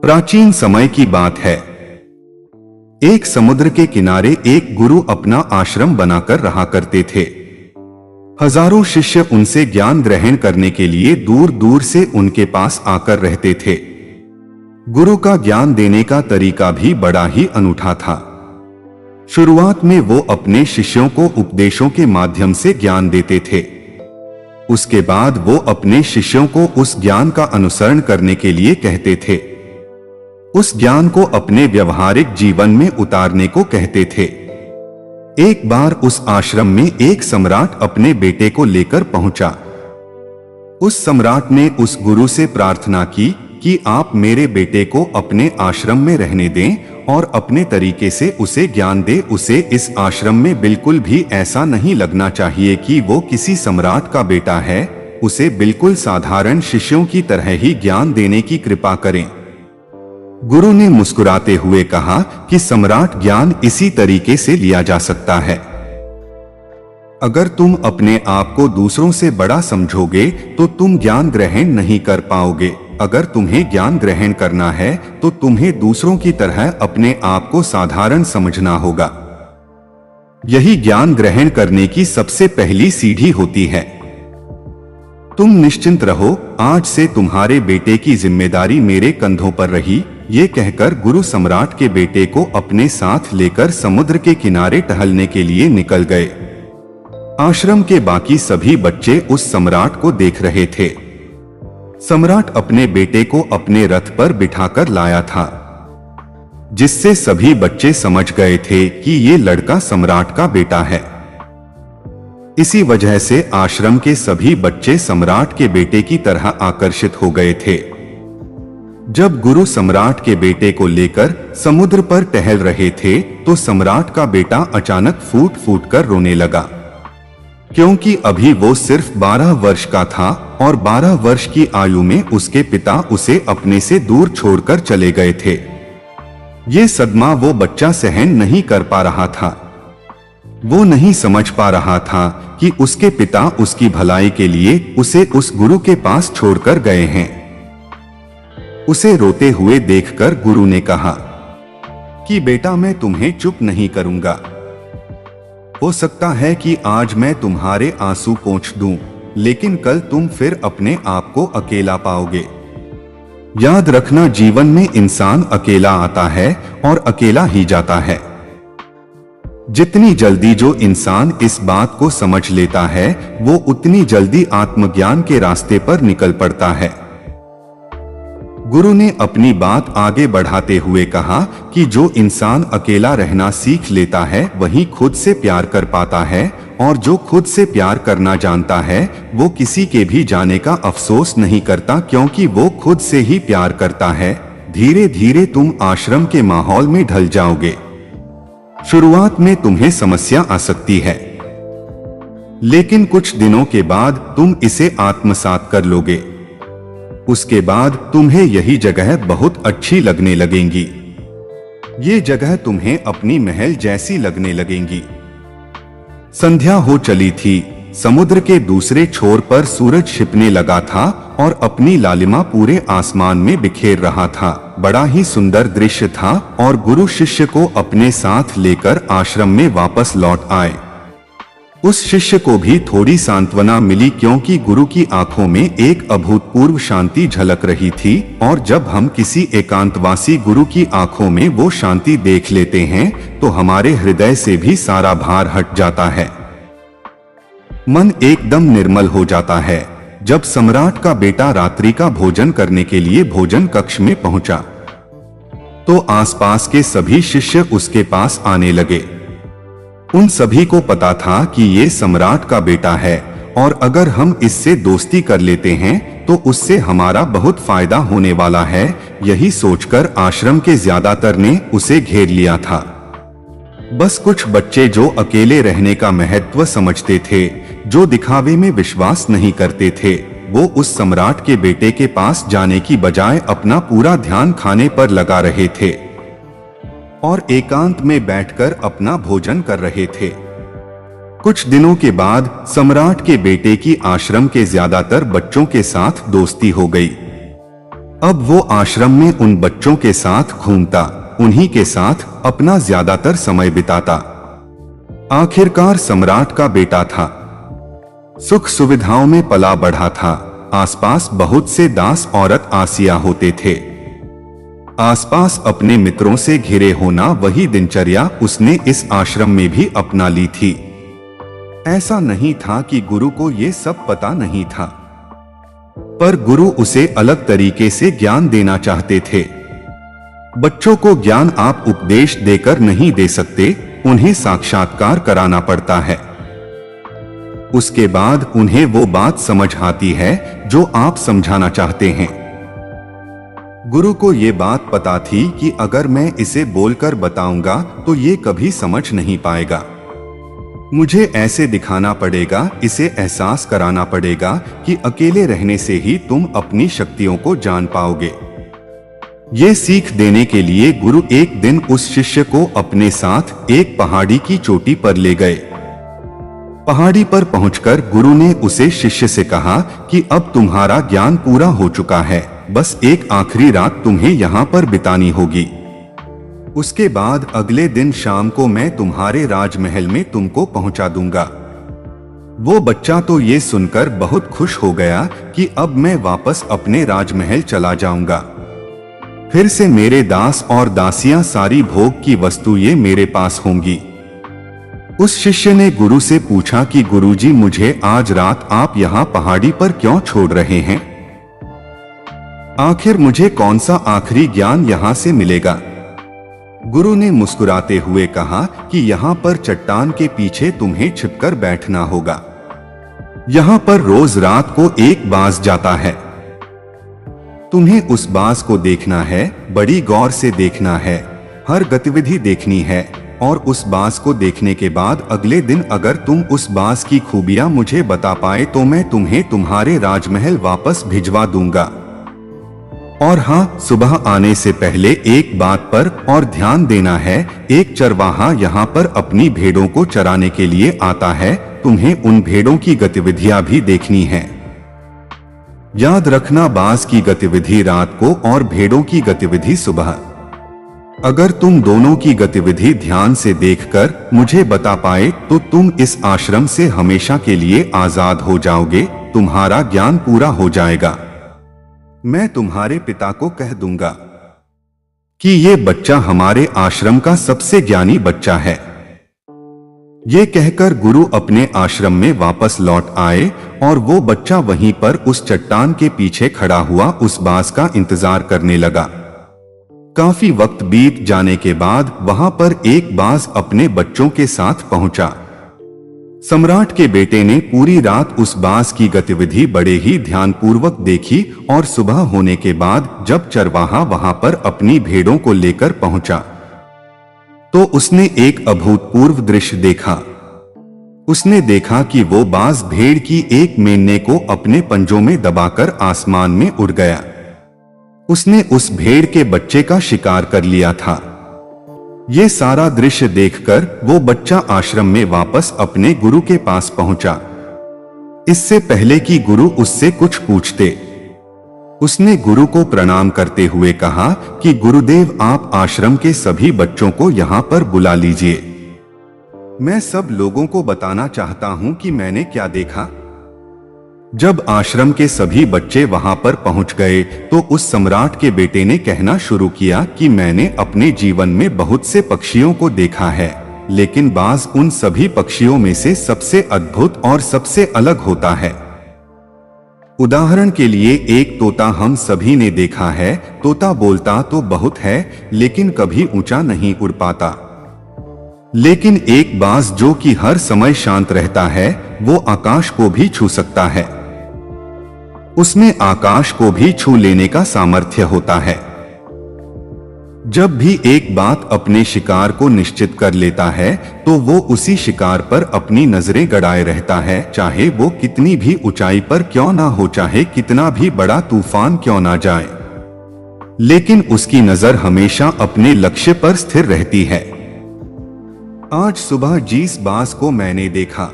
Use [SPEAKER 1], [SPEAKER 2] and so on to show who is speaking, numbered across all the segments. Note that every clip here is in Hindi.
[SPEAKER 1] प्राचीन समय की बात है। एक समुद्र के किनारे एक गुरु अपना आश्रम बनाकर रहा करते थे। हजारों शिष्य उनसे ज्ञान ग्रहण करने के लिए दूर दूर से उनके पास आकर रहते थे। गुरु का ज्ञान देने का तरीका भी बड़ा ही अनूठा था। शुरुआत में वो अपने शिष्यों को उपदेशों के माध्यम से ज्ञान देते थे। उसके बाद वो अपने शिष्यों को उस ज्ञान का अनुसरण करने के लिए कहते थे। उस ज्ञान को अपने व्यवहारिक जीवन में उतारने को कहते थे। एक बार उस आश्रम में एक सम्राट अपने बेटे को लेकर पहुंचा। उस सम्राट ने उस गुरु से प्रार्थना की कि आप मेरे बेटे को अपने आश्रम में रहने दें और अपने तरीके से उसे ज्ञान दे। उसे इस आश्रम में बिल्कुल भी ऐसा नहीं लगना चाहिए कि वो किसी सम्राट का बेटा है। उसे बिल्कुल साधारण शिष्यों की तरह ही ज्ञान देने की कृपा करें। गुरु ने मुस्कुराते हुए कहा कि सम्राट ज्ञान इसी तरीके से लिया जा सकता है। अगर तुम अपने आप को दूसरों से बड़ा समझोगे तो तुम ज्ञान ग्रहण नहीं कर पाओगे। अगर तुम्हें ज्ञान ग्रहण करना है तो तुम्हें दूसरों की तरह अपने आप को साधारण समझना होगा। यही ज्ञान ग्रहण करने की सबसे पहली सीढ़ी होती है। तुम निश्चिंत रहो, आज से तुम्हारे बेटे की जिम्मेदारी मेरे कंधों पर रही। ये कहकर गुरु सम्राट के बेटे को अपने साथ लेकर समुद्र के किनारे टहलने के लिए निकल गए। आश्रम के बाकी सभी बच्चे उस सम्राट को देख रहे थे। सम्राट अपने बेटे को अपने रथ पर बिठाकर लाया था, जिससे सभी बच्चे समझ गए थे कि ये लड़का सम्राट का बेटा है। इसी वजह से आश्रम के सभी बच्चे सम्राट के बेटे की तरह आकर्षित हो गए थे। जब गुरु सम्राट के बेटे को लेकर समुद्र पर टहल रहे थे तो सम्राट का बेटा अचानक फूट फूट कर रोने लगा, क्योंकि अभी वो सिर्फ 12 वर्ष का था और 12 वर्ष की आयु में उसके पिता उसे अपने से दूर छोड़कर चले गए थे। ये सदमा वो बच्चा सहन नहीं कर पा रहा था। वो नहीं समझ पा रहा था कि उसके पिता उसकी भलाई के लिए उसे उस गुरु के पास छोड़कर गए हैं। उसे रोते हुए देखकर गुरु ने कहा कि बेटा, मैं तुम्हें चुप नहीं करूंगा। हो सकता है कि आज मैं तुम्हारे आंसू पोंछ दूं, लेकिन कल तुम फिर अपने आप को अकेला पाओगे। याद रखना, जीवन में इंसान अकेला आता है और अकेला ही जाता है। जितनी जल्दी जो इंसान इस बात को समझ लेता है वो उतनी जल्दी आत्मज्ञान के रास्ते पर निकल पड़ता है। गुरु ने अपनी बात आगे बढ़ाते हुए कहा कि जो इंसान अकेला रहना सीख लेता है वही खुद से प्यार कर पाता है, और जो खुद से प्यार करना जानता है वो किसी के भी जाने का अफसोस नहीं करता, क्योंकि वो खुद से ही प्यार करता है। धीरे धीरे तुम आश्रम के माहौल में ढल जाओगे। शुरुआत में तुम्हें समस्या आ सकती है, लेकिन कुछ दिनों के बाद तुम इसे आत्मसात कर लोगे। उसके बाद तुम्हें यही जगह बहुत अच्छी लगने लगेंगी। ये जगह तुम्हें अपनी महल जैसी लगने लगेंगी। संध्या हो चली थी। समुद्र के दूसरे छोर पर सूरज छिपने लगा था और अपनी लालिमा पूरे आसमान में बिखेर रहा था। बड़ा ही सुंदर दृश्य था और गुरु शिष्य को अपने साथ लेकर आश्रम में वापस लौट आए। उस शिष्य को भी थोड़ी सांत्वना मिली, क्योंकि गुरु की आंखों में एक अभूतपूर्व शांति झलक रही थी, और जब हम किसी एकांतवासी गुरु की आंखों में वो शांति देख लेते हैं तो हमारे हृदय से भी सारा भार हट जाता है। मन एकदम निर्मल हो जाता है। जब सम्राट का बेटा रात्रि का भोजन करने के लिए भोजन कक्ष में पहुंचा तो आसपास के सभी शिष्य उसके पास आने लगे। उन सभी को पता था कि ये सम्राट का बेटा है, और अगर हम इससे दोस्ती कर लेते हैं तो उससे हमारा बहुत फायदा होने वाला है। यही सोचकर आश्रम के ज्यादातर ने उसे घेर लिया था। बस कुछ बच्चे जो अकेले रहने का महत्व समझते थे, जो दिखावे में विश्वास नहीं करते थे, वो उस सम्राट के बेटे के पास जाने की बजाय अपना पूरा ध्यान खाने पर लगा रहे थे और एकांत में बैठकर अपना भोजन कर रहे थे। कुछ दिनों के बाद सम्राट के बेटे की आश्रम के ज्यादातर बच्चों के साथ दोस्ती हो गई। अब वो आश्रम में उन बच्चों के साथ घूमता, उन्हीं के साथ अपना ज्यादातर समय बिताता। आखिरकार सम्राट का बेटा था, सुख सुविधाओं में पला बढ़ा था। आसपास बहुत से दास औरत आसिया होते थे। आसपास अपने मित्रों से घिरे होना वही दिनचर्या उसने इस आश्रम में भी अपना ली थी। ऐसा नहीं था कि गुरु को ये सब पता नहीं था, पर गुरु उसे अलग तरीके से ज्ञान देना चाहते थे। बच्चों को ज्ञान आप उपदेश देकर नहीं दे सकते, उन्हें साक्षात्कार कराना पड़ता है। उसके बाद उन्हें वो बात समझ आती है जो आप समझाना चाहते हैं। गुरु को ये बात पता थी कि अगर मैं इसे बोलकर बताऊंगा तो ये कभी समझ नहीं पाएगा। मुझे ऐसे दिखाना पड़ेगा, इसे एहसास कराना पड़ेगा कि अकेले रहने से ही तुम अपनी शक्तियों को जान पाओगे। ये सीख देने के लिए गुरु एक दिन उस शिष्य को अपने साथ एक पहाड़ी की चोटी पर ले गए। पहाड़ी पर पहुंचकर गुरु ने उसे शिष्य से कहा कि अब तुम्हारा ज्ञान पूरा हो चुका है, बस एक आखिरी रात तुम्हें यहाँ पर बितानी होगी। उसके बाद अगले दिन शाम को मैं तुम्हारे राजमहल में तुमको पहुंचा दूंगा। वो बच्चा तो ये सुनकर बहुत खुश हो गया कि अब मैं वापस अपने राजमहल चला जाऊंगा। फिर से मेरे दास और दासियां, सारी भोग की वस्तुएं मेरे पास होंगी। उस शिष्य ने गुरु से पूछा कि गुरुजी, मुझे आज रात आप यहाँ पहाड़ी पर क्यों छोड़ रहे हैं? आखिर मुझे कौन सा आखिरी ज्ञान यहाँ से मिलेगा? गुरु ने मुस्कुराते हुए कहा कि यहाँ पर चट्टान के पीछे तुम्हें छिपकर बैठना होगा। यहाँ पर रोज रात को एक बाज जाता है। तुम्हें उस बाज को देखना है, बड़ी गौर से देखना है, हर गतिविधि देखनी है, और उस बाज को देखने के बाद अगले दिन अगर तुम उस बाज की खूबियां मुझे बता पाए तो मैं तुम्हें तुम्हारे राजमहल वापस भिजवा दूंगा। और हाँ, सुबह आने से पहले एक बात पर और ध्यान देना है, एक चरवाहा यहाँ पर अपनी भेड़ों को चराने के लिए आता है, तुम्हें उन भेड़ों की गतिविधियां भी देखनी है। याद रखना, बाज की गतिविधि रात को और भेड़ों की गतिविधि सुबह। अगर तुम दोनों की गतिविधि ध्यान से देखकर मुझे बता पाए तो तुम इस आश्रम से हमेशा के लिए आजाद हो जाओगे, तुम्हारा ज्ञान पूरा हो जाएगा। मैं तुम्हारे पिता को कह दूंगा कि ये बच्चा हमारे आश्रम का सबसे ज्ञानी बच्चा है। ये कहकर गुरु अपने आश्रम में वापस लौट आए और वो बच्चा वहीं पर उस चट्टान के पीछे खड़ा हुआ उस बाज का इंतजार करने लगा। काफी वक्त बीत जाने के बाद वहां पर एक बाज अपने बच्चों के साथ पहुंचा। सम्राट के बेटे ने पूरी रात उस बाज की गतिविधि बड़े ही ध्यानपूर्वक देखी और सुबह होने के बाद जब चरवाहा वहां पर अपनी भेड़ों को लेकर पहुंचा तो उसने एक अभूतपूर्व दृश्य देखा। उसने देखा कि वो बाज भेड़ की एक मेमने को अपने पंजों में दबाकर आसमान में उड़ गया। उसने उस भेड़ के बच्चे का शिकार कर लिया था। ये सारा दृश्य देखकर वो बच्चा आश्रम में वापस अपने गुरु के पास पहुंचा। इससे पहले कि गुरु उससे कुछ पूछते, उसने गुरु को प्रणाम करते हुए कहा कि गुरुदेव, आप आश्रम के सभी बच्चों को यहाँ पर बुला लीजिए। मैं सब लोगों को बताना चाहता हूँ कि मैंने क्या देखा। जब आश्रम के सभी बच्चे वहां पर पहुंच गए तो उस सम्राट के बेटे ने कहना शुरू किया कि मैंने अपने जीवन में बहुत से पक्षियों को देखा है, लेकिन बाज उन सभी पक्षियों में से सबसे अद्भुत और सबसे अलग होता है। उदाहरण के लिए एक तोता हम सभी ने देखा है। तोता बोलता तो बहुत है लेकिन कभी ऊंचा नहीं उड़ पाता, लेकिन एक बाज जो कि हर समय शांत रहता है वो आकाश को भी छू सकता है। उसमें आकाश को भी छू लेने का सामर्थ्य होता है। जब भी एक बात अपने शिकार को निश्चित कर लेता है तो वो उसी शिकार पर अपनी नजरें गड़ाए रहता है, चाहे वो कितनी भी ऊंचाई पर क्यों ना हो, चाहे कितना भी बड़ा तूफान क्यों ना जाए, लेकिन उसकी नजर हमेशा अपने लक्ष्य पर स्थिर रहती है। आज सुबह जिस बाज को मैंने देखा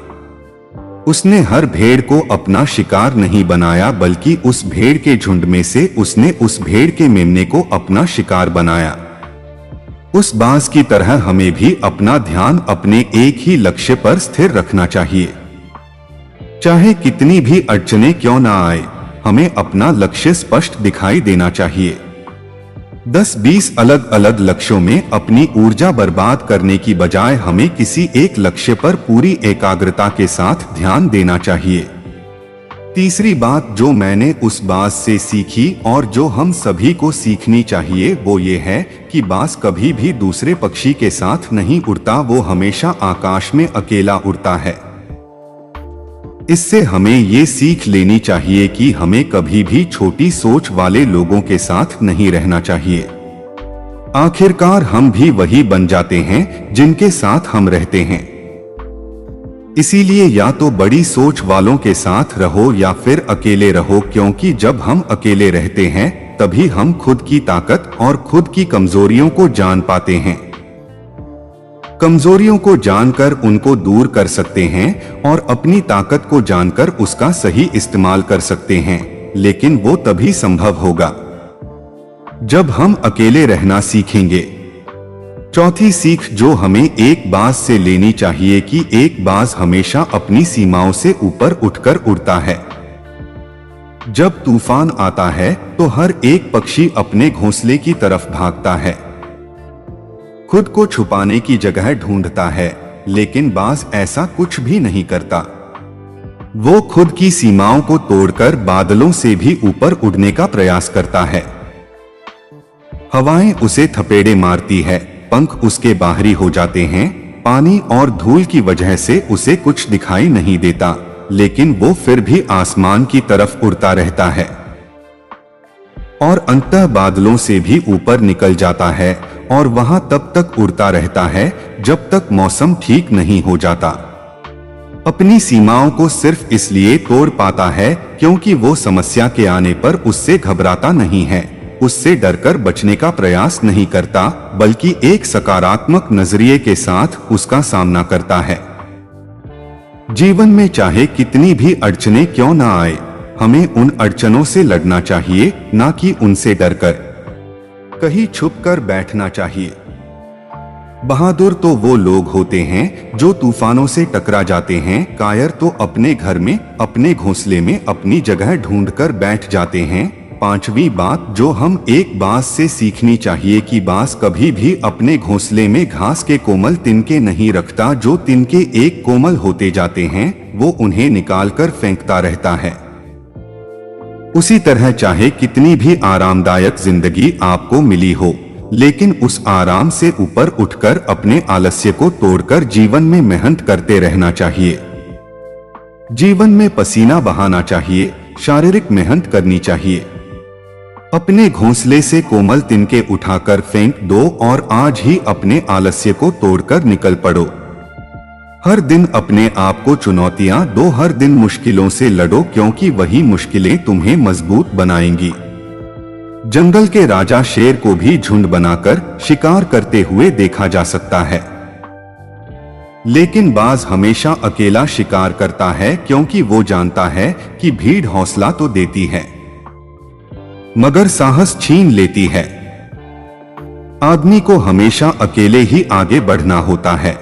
[SPEAKER 1] उसने हर भेड़ को अपना शिकार नहीं बनाया, बल्कि उस भेड़ के झुंड में से उसने उस भेड़ के मेमने को अपना शिकार बनाया। उस बाज की तरह हमें भी अपना ध्यान अपने एक ही लक्ष्य पर स्थिर रखना चाहिए। चाहे कितनी भी अड़चनें क्यों ना आए, हमें अपना लक्ष्य स्पष्ट दिखाई देना चाहिए। 10-20 अलग अलग लक्ष्यों में अपनी ऊर्जा बर्बाद करने की बजाय हमें किसी एक लक्ष्य पर पूरी एकाग्रता के साथ ध्यान देना चाहिए। तीसरी बात जो मैंने उस बाज से सीखी और जो हम सभी को सीखनी चाहिए वो ये है कि बाज कभी भी दूसरे पक्षी के साथ नहीं उड़ता, वो हमेशा आकाश में अकेला उड़ता है। इससे हमें ये सीख लेनी चाहिए कि हमें कभी भी छोटी सोच वाले लोगों के साथ नहीं रहना चाहिए। आखिरकार हम भी वही बन जाते हैं जिनके साथ हम रहते हैं। इसीलिए या तो बड़ी सोच वालों के साथ रहो या फिर अकेले रहो, क्योंकि जब हम अकेले रहते हैं तभी हम खुद की ताकत और खुद की कमजोरियों को जान पाते हैं। कमजोरियों को जानकर उनको दूर कर सकते हैं और अपनी ताकत को जानकर उसका सही इस्तेमाल कर सकते हैं, लेकिन वो तभी संभव होगा जब हम अकेले रहना सीखेंगे। चौथी सीख जो हमें एक बाज से लेनी चाहिए कि एक बाज हमेशा अपनी सीमाओं से ऊपर उठकर उड़ता है। जब तूफान आता है तो हर एक पक्षी अपने घोंसले की तरफ भागता है, खुद को छुपाने की जगह ढूंढता है, लेकिन बाज ऐसा कुछ भी नहीं करता। वो खुद की सीमाओं को तोड़कर बादलों से भी ऊपर उड़ने का प्रयास करता है। हवाएं उसे थपेड़े मारती है, पंख उसके बाहरी हो जाते हैं, पानी और धूल की वजह से उसे कुछ दिखाई नहीं देता, लेकिन वो फिर भी आसमान की तरफ उड़ता रहता है और अंततः बादलों से भी ऊपर निकल जाता है और वहां तब तक उड़ता रहता है जब तक मौसम ठीक नहीं हो जाता। अपनी सीमाओं को सिर्फ इसलिए तोड़ पाता है क्योंकि वो समस्या के आने पर उससे घबराता नहीं है, उससे डरकर बचने का प्रयास नहीं करता, बल्कि एक सकारात्मक नजरिए के साथ उसका सामना करता है। जीवन में चाहे कितनी भी अड़चनें क्यों ना आए, हमें उन अड़चनों से लड़ना चाहिए, ना कि उनसे डरकर कहीं छुपकर बैठना चाहिए। बहादुर तो वो लोग होते हैं जो तूफानों से टकरा जाते हैं, कायर तो अपने घर में अपने घोंसले में अपनी जगह ढूंढकर बैठ जाते हैं। पांचवी बात जो हम एक बाज से सीखनी चाहिए कि बाज कभी भी अपने घोंसले में घास के कोमल तिनके नहीं रखता, जो तिनके एक कोमल होते जाते हैं वो उन्हें निकालकर फेंकता रहता है। उसी तरह चाहे कितनी भी आरामदायक जिंदगी आपको मिली हो, लेकिन उस आराम से ऊपर उठकर अपने आलस्य को तोड़कर जीवन में मेहनत करते रहना चाहिए। जीवन में पसीना बहाना चाहिए, शारीरिक मेहनत करनी चाहिए। अपने घोंसले से कोमल तिनके उठाकर फेंक दो और आज ही अपने आलस्य को तोड़कर निकल पड़ो। हर दिन अपने आप को चुनौतियां दो, हर दिन मुश्किलों से लड़ो, क्योंकि वही मुश्किलें तुम्हें मजबूत बनाएंगी। जंगल के राजा शेर को भी झुंड बनाकर शिकार करते हुए देखा जा सकता है, लेकिन बाज हमेशा अकेला शिकार करता है, क्योंकि वो जानता है कि भीड़ हौसला तो देती है मगर साहस छीन लेती है। आदमी को हमेशा अकेले ही आगे बढ़ना होता है।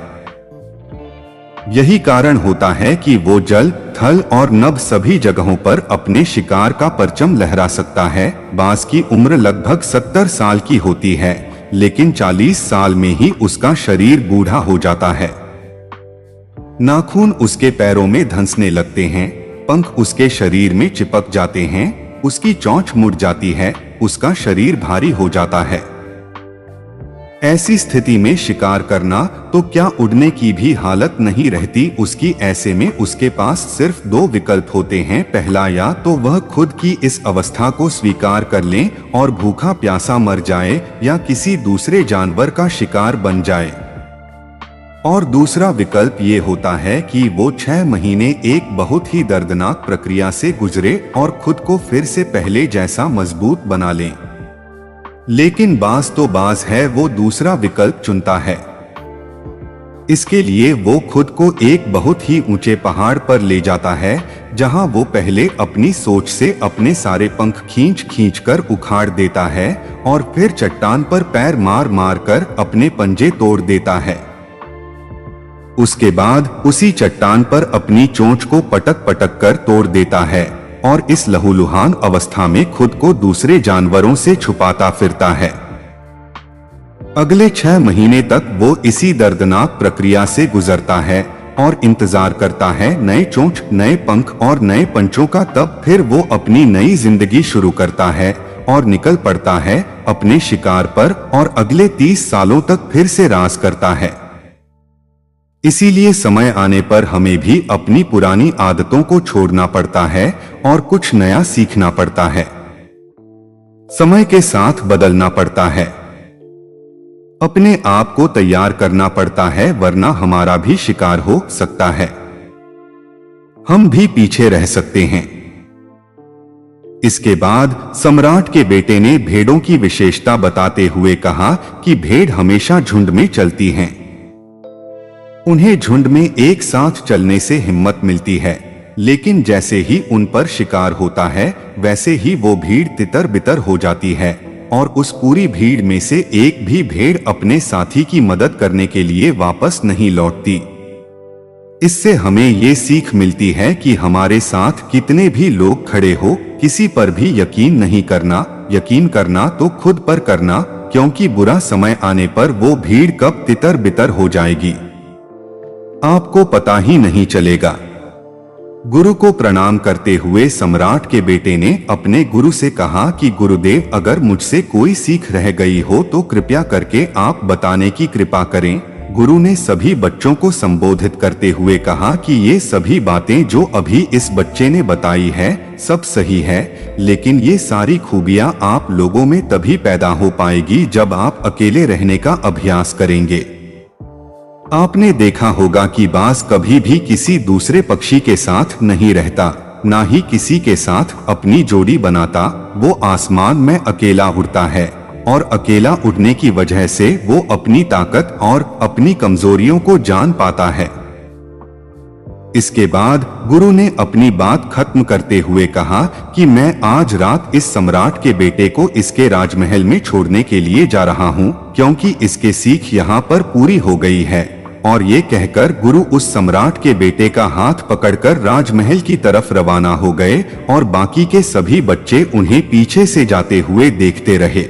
[SPEAKER 1] यही कारण होता है कि वो जल, थल और नभ सभी जगहों पर अपने शिकार का परचम लहरा सकता है। बाज की उम्र लगभग 70 साल की होती है, लेकिन 40 साल में ही उसका शरीर बूढ़ा हो जाता है। नाखून उसके पैरों में धंसने लगते हैं, पंख उसके शरीर में चिपक जाते हैं, उसकी चोंच मुड़ जाती है, उसका शरीर भारी हो जाता है। ऐसी स्थिति में शिकार करना तो क्या उड़ने की भी हालत नहीं रहती उसकी। ऐसे में उसके पास सिर्फ दो विकल्प होते हैं, पहला या तो वह खुद की इस अवस्था को स्वीकार कर ले और भूखा प्यासा मर जाए, या किसी दूसरे जानवर का शिकार बन जाए, और दूसरा विकल्प ये होता है कि वो 6 महीने एक बहुत ही दर्दनाक प्रक्रिया से गुजरे और खुद को फिर से पहले जैसा मजबूत बना ले। लेकिन बाज तो बाज है, वो दूसरा विकल्प चुनता है। इसके लिए वो खुद को एक बहुत ही ऊंचे पहाड़ पर ले जाता है, जहां वो पहले अपनी सोच से अपने सारे पंख खींच कर उखाड़ देता है और फिर चट्टान पर पैर मार मार कर अपने पंजे तोड़ देता है। उसके बाद उसी चट्टान पर अपनी चोंच को पटक पटक कर तोड़ देता है और इस लहूलुहान अवस्था में खुद को दूसरे जानवरों से छुपाता फिरता है। अगले 6 महीने तक वो इसी दर्दनाक प्रक्रिया से गुजरता है और इंतजार करता है नए चोंच, नए पंख और नए पंचों का। तब फिर वो अपनी नई जिंदगी शुरू करता है और निकल पड़ता है अपने शिकार पर और अगले 30 सालों तक फिर से राज करता है। इसीलिए समय आने पर हमें भी अपनी पुरानी आदतों को छोड़ना पड़ता है और कुछ नया सीखना पड़ता है। समय के साथ बदलना पड़ता है, अपने आप को तैयार करना पड़ता है, वरना हमारा भी शिकार हो सकता है, हम भी पीछे रह सकते हैं। इसके बाद सम्राट के बेटे ने भेड़ों की विशेषता बताते हुए कहा कि भेड़ हमेशा झुंड में चलती हैं। उन्हें झुंड में एक साथ चलने से हिम्मत मिलती है, लेकिन जैसे ही उन पर शिकार होता है वैसे ही वो भीड़ तितर बितर हो जाती है और उस पूरी भीड़ में से एक भी भेड़ अपने साथी की मदद करने के लिए वापस नहीं लौटती। इससे हमें ये सीख मिलती है कि हमारे साथ कितने भी लोग खड़े हो, किसी पर भी यकीन नहीं करना। यकीन करना तो खुद पर करना, क्योंकि बुरा समय आने पर वो भीड़ कब तितर बितर हो जाएगी आपको पता ही नहीं चलेगा। गुरु को प्रणाम करते हुए सम्राट के बेटे ने अपने गुरु से कहा कि गुरुदेव, अगर मुझसे कोई सीख रह गई हो तो कृपया करके आप बताने की कृपा करें। गुरु ने सभी बच्चों को संबोधित करते हुए कहा कि ये सभी बातें जो अभी इस बच्चे ने बताई है सब सही है, लेकिन ये सारी खूबियां आप लोगों में तभी पैदा हो पाएगी जब आप अकेले रहने का अभ्यास करेंगे। आपने देखा होगा कि बाज कभी भी किसी दूसरे पक्षी के साथ नहीं रहता, ना ही किसी के साथ अपनी जोड़ी बनाता। वो आसमान में अकेला उड़ता है और अकेला उड़ने की वजह से वो अपनी ताकत और अपनी कमजोरियों को जान पाता है। इसके बाद गुरु ने अपनी बात खत्म करते हुए कहा कि मैं आज रात इस सम्राट के बेटे को इसके राजमहल में छोड़ने के लिए जा रहा हूँ, क्योंकि इसके सीख यहाँ पर पूरी हो गई है। और ये कहकर गुरु उस सम्राट के बेटे का हाथ पकड़कर राजमहल की तरफ रवाना हो गए और बाकी के सभी बच्चे उन्हें पीछे से जाते हुए देखते रहे।